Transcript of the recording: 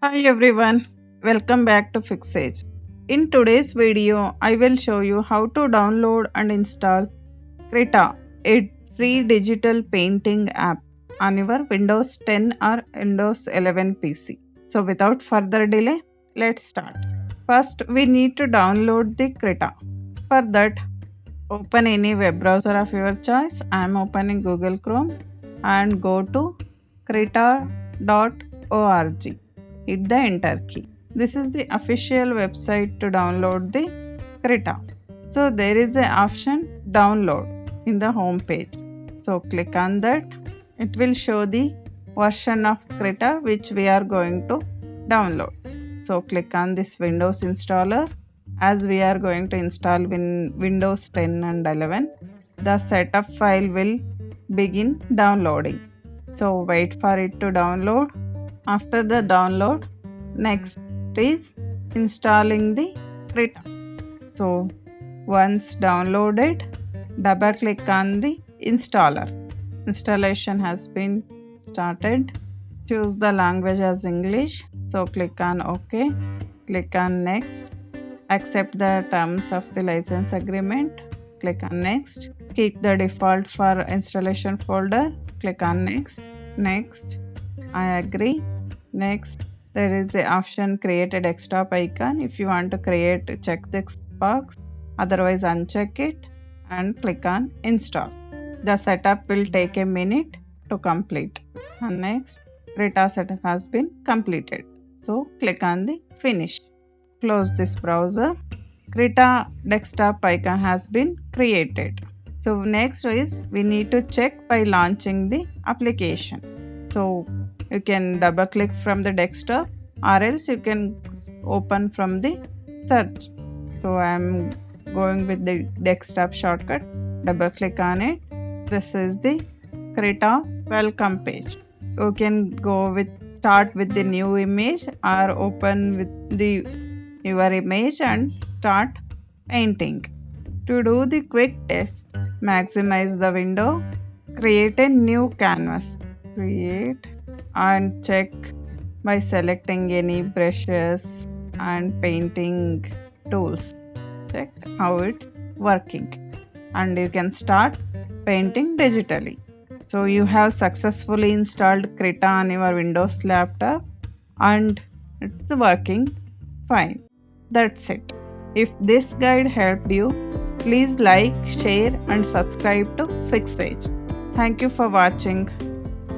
Hi everyone, welcome back to Fixage. In today's video, I will show you how to download and install Krita, a free digital painting app on your Windows 10 or Windows 11 PC. So without further delay, let's start. First, we need to download the Krita. For that, open any web browser of your choice. I am opening Google Chrome and go to krita.org. Hit the enter key. This is the official website to download the Krita. So there is an option download in the home page. So click on that. It will show the version of Krita which we are going to download. So click on this Windows installer. As we are going to install Windows 10 and 11, the setup file will begin downloading. So wait for it to download. After the download, next is installing the Krita. So once downloaded, double click on the installer. Installation has been started. Choose the language as English. So click on OK. Click on next. Accept the terms of the license agreement. Click on next. Keep the default for installation folder. Click on next. Next. I agree. Next, there is the option create a desktop icon. If you want to create, check this box. Otherwise, uncheck it and click on install. The setup will take a minute to complete. And next, Krita setup has been completed. So click on the finish. Close this browser. Krita desktop icon has been created. So next is we need to check by launching the application. So you can double click from the desktop or else you can open from the search. So I am going with the desktop shortcut. Double click on it. This is the Krita welcome page. You can start with the new image or open with your image and start painting. To do the quick test, maximize the window, create a new canvas. Create and check by selecting any brushes and painting tools. Check how it's working and you can start painting digitally. So you have successfully installed Krita on your Windows laptop and it's working fine. That's it. If this guide helped you, please like, share and subscribe to Fixage. Thank you for watching.